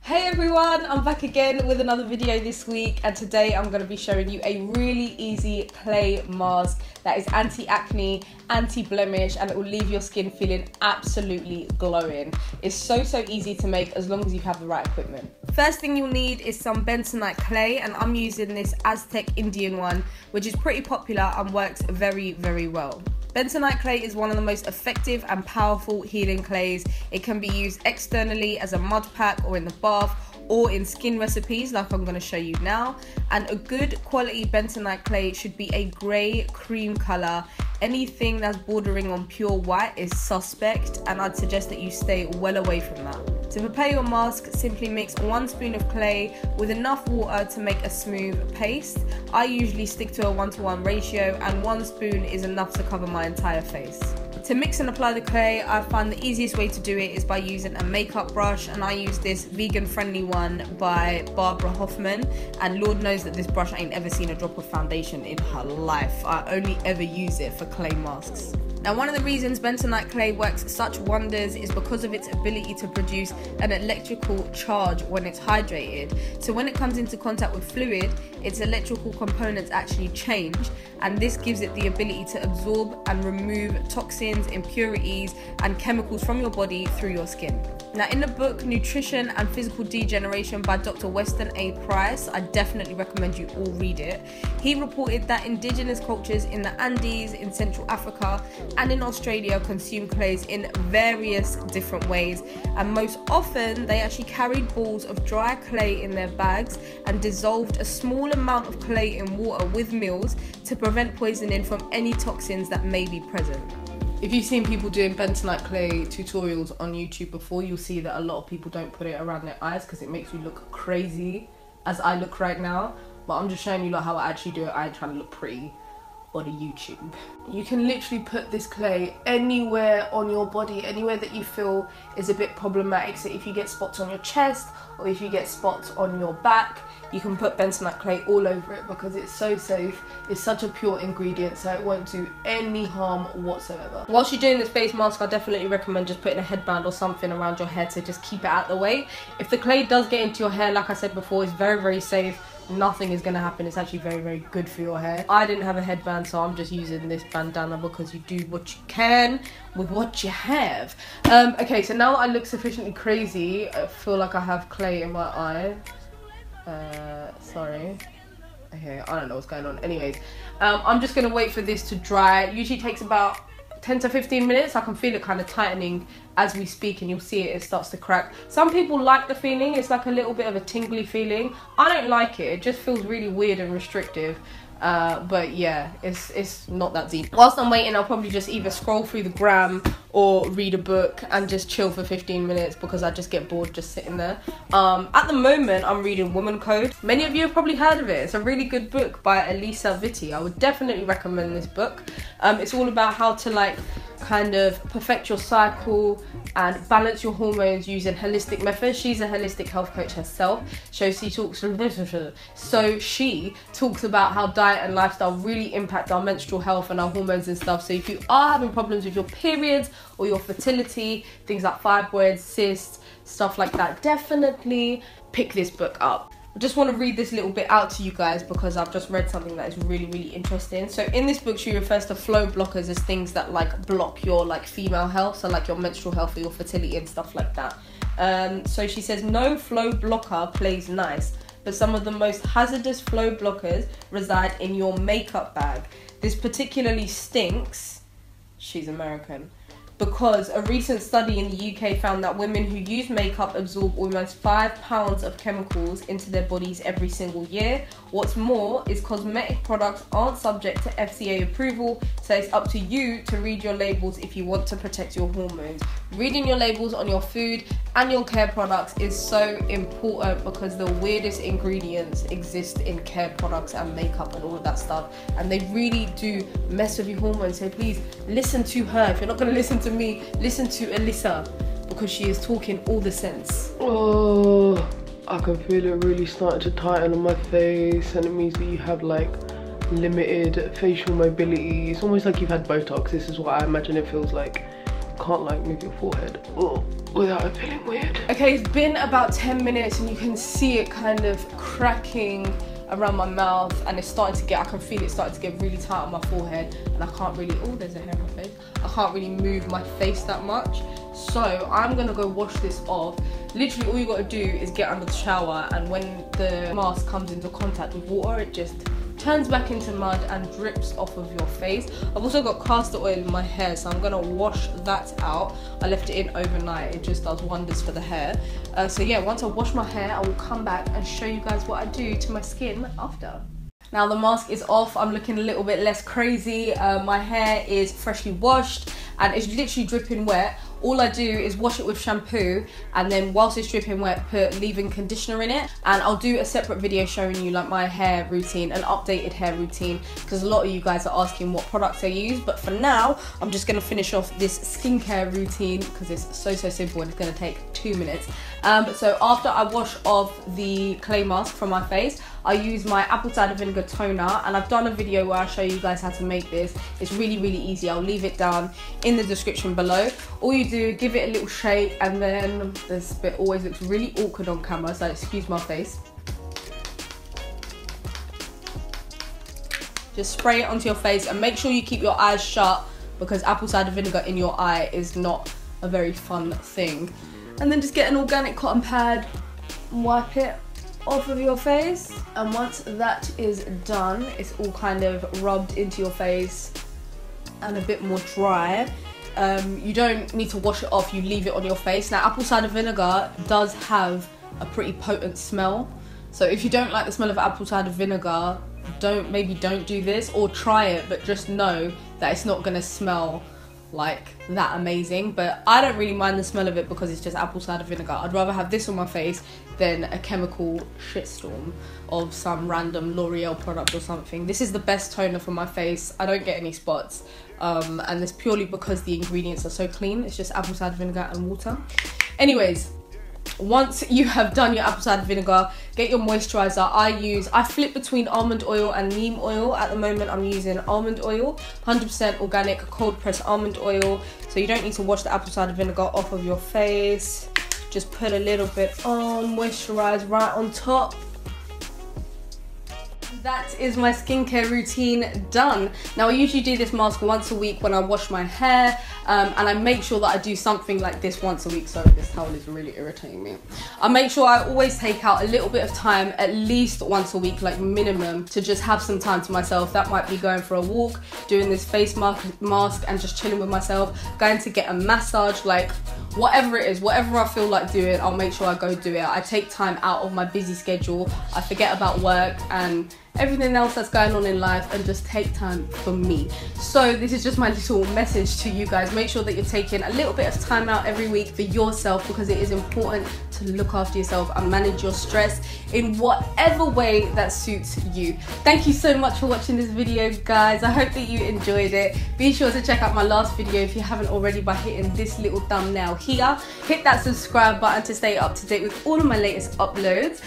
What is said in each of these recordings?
Hey everyone, I'm back again with another video this week, and today I'm going to be showing you a really easy clay mask that is anti-acne, anti-blemish, and it will leave your skin feeling absolutely glowing. It's so easy to make as long as you have the right equipment. First thing you'll need is some bentonite clay, and I'm using this Aztec Indian one, which is pretty popular and works very well. Bentonite clay is one of the most effective and powerful healing clays. It can be used externally as a mud pack or in the bath or in skin recipes like I'm going to show you now. And a good quality bentonite clay should be a grey cream colour. Anything that's bordering on pure white is suspect, and I'd suggest that you stay well away from that. To prepare your mask, simply mix 1 spoon of clay with enough water to make a smooth paste. I usually stick to a 1:1 ratio, and 1 spoon is enough to cover my entire face. To mix and apply the clay, I find the easiest way to do it is by using a makeup brush, and I use this vegan friendly one by Barbara Hoffman, and Lord knows that this brush ain't ever seen a drop of foundation in her life. I only ever use it for clay masks. Now, one of the reasons bentonite clay works such wonders is because of its ability to produce an electrical charge when it's hydrated. So when it comes into contact with fluid, its electrical components actually change, and this gives it the ability to absorb and remove toxins, impurities, and chemicals from your body through your skin. Now, in the book Nutrition and Physical Degeneration by Dr. Weston A. Price, I definitely recommend you all read it. He reported that indigenous cultures in the Andes, in Central Africa, and in Australia consume clays in various different ways, and most often they actually carried balls of dry clay in their bags and dissolved a small amount of clay in water with meals to prevent poisoning from any toxins that may be present. If you've seen people doing bentonite clay tutorials on YouTube before, you'll see that a lot of people don't put it around their eyes because it makes you look crazy, as I look right now. But I'm just showing you how I actually do it. I ain't trying to look pretty on a YouTube. You can literally put this clay anywhere on your body, anywhere that you feel is a bit problematic. So if you get spots on your chest, or if you get spots on your back, you can put bentonite clay all over it because it's so safe. It's such a pure ingredient, so it won't do any harm whatsoever. Whilst you're doing this face mask, I definitely recommend just putting a headband or something around your head to just keep it out of the way. If the clay does get into your hair, like I said before, it's very safe. Nothing is going to happen. It's actually very good for your hair. I didn't have a headband, so I'm just using this bandana because you do what you can with what you have. Okay, so now I look sufficiently crazy. I feel like I have clay in my eye. Sorry. Okay, I don't know what's going on. Anyways, I'm just going to wait for this to dry. It usually takes about 10 to 15 minutes. I can feel it kind of tightening as we speak, and you'll see it starts to crack. Some people like the feeling. It's like a little bit of a tingly feeling. I don't like it. It just feels really weird and restrictive. But yeah, it's not that deep. Whilst I'm waiting, I'll probably just either scroll through the gram or read a book and just chill for 15 minutes because I just get bored just sitting there. At the moment, I'm reading Woman Code. Many of you have probably heard of it. It's a really good book by Elisa Vitti. I would definitely recommend this book. It's all about how to kind of perfect your cycle and balance your hormones using holistic methods. She's a holistic health coach herself, so she talks about how diet and lifestyle really impact our menstrual health and our hormones and stuff. So if you are having problems with your periods or your fertility, things like fibroids, cysts, stuff like that, definitely pick this book up. I just want to read this little bit out to you guys because I've just read something that is really interesting. So in this book, she refers to flow blockers as things that block your female health, so your menstrual health or your fertility and stuff like that. So she says, no flow blocker plays nice, but some of the most hazardous flow blockers reside in your makeup bag. This particularly stinks, she's American, because a recent study in the UK found that women who use makeup absorb almost 5 pounds of chemicals into their bodies every single year. What's more is cosmetic products aren't subject to FCA approval, so it's up to you to read your labels if you want to protect your hormones. Reading your labels on your food and your care products is so important because the weirdest ingredients exist in care products and makeup and all of that stuff, and they really do mess with your hormones. So please listen to her. If you're not going to listen to me, listen to Elisa because she is talking all the sense. Oh, I can feel it really starting to tighten on my face, and it means that you have limited facial mobility. It's almost like you've had Botox. This is what I imagine it feels like. can't like move your forehead without it feeling weird. Okay, it's been about 10 minutes and you can see it kind of cracking around my mouth, and it's starting to get, I can feel it starting to get really tight on my forehead, and I can't really, oh, there's a hair on my face. I can't really move my face that much. So I'm gonna go wash this off. Literally all you gotta do is get under the shower, and when the mask comes into contact with water, it just turns back into mud and drips off of your face. I've also got castor oil in my hair, so I'm gonna wash that out. I left it in overnight, it just does wonders for the hair. So yeah, once I wash my hair, I will come back and show you guys what I do to my skin after. Now the mask is off, I'm looking a little bit less crazy. My hair is freshly washed and it's literally dripping wet. All I do is wash it with shampoo, and then whilst it's dripping wet, put leave-in conditioner in it. And I'll do a separate video showing you like my hair routine, an updated hair routine, because a lot of you guys are asking what products I use. But for now, I'm just gonna finish off this skincare routine because it's so simple and it's gonna take 2 minutes. So after I wash off the clay mask from my face, I use my apple cider vinegar toner, and I've done a video where I show you guys how to make this. It's really easy. I'll leave it down in the description below. All you do, give it a little shake, and then this bit always looks really awkward on camera, so excuse my face. Just spray it onto your face and make sure you keep your eyes shut, because apple cider vinegar in your eye is not a very fun thing. And then just get an organic cotton pad and wipe it off of your face, and once that is done, it's all kind of rubbed into your face and a bit more dry. You don't need to wash it off, you leave it on your face. Now apple cider vinegar does have a pretty potent smell, so if you don't like the smell of apple cider vinegar, maybe don't do this, or try it, but just know that it's not gonna smell like that amazing. But I don't really mind the smell of it because it's just apple cider vinegar. I'd rather have this on my face than a chemical shitstorm of some random L'Oreal product or something. This is the best toner for my face. I don't get any spots, and it's purely because the ingredients are so clean. It's just apple cider vinegar and water. Anyways, once you have done your apple cider vinegar, get your moisturizer. I flip between almond oil and neem oil. At the moment I'm using almond oil, 100% organic cold pressed almond oil. So you don't need to wash the apple cider vinegar off of your face. Just put a little bit on, moisturize right on top. That is my skincare routine done. Now I usually do this mask once a week when I wash my hair, and I make sure that I do something like this once a week. Sorry, this towel is really irritating me. I make sure I always take out a little bit of time, at least once a week, like minimum, to just have some time to myself. That might be going for a walk, doing this face mask and just chilling with myself, going to get a massage, like whatever it is, whatever I feel like doing, I'll make sure I go do it. I take time out of my busy schedule. I forget about work and everything else that's going on in life and just take time for me. So this is just my little message to you guys. Make sure that you're taking a little bit of time out every week for yourself, because it is important to look after yourself and manage your stress in whatever way that suits you. Thank you so much for watching this video, guys. I hope that you enjoyed it. Be sure to check out my last video if you haven't already by hitting this little thumbnail here. Hit that subscribe button to stay up to date with all of my latest uploads.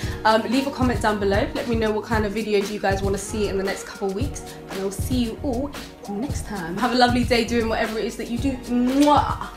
Leave a comment down below. Let me know what kind of videos you guys want to see in the next couple of weeks, and I'll see you all next time. Have a lovely day doing whatever it is that you do. Mwah!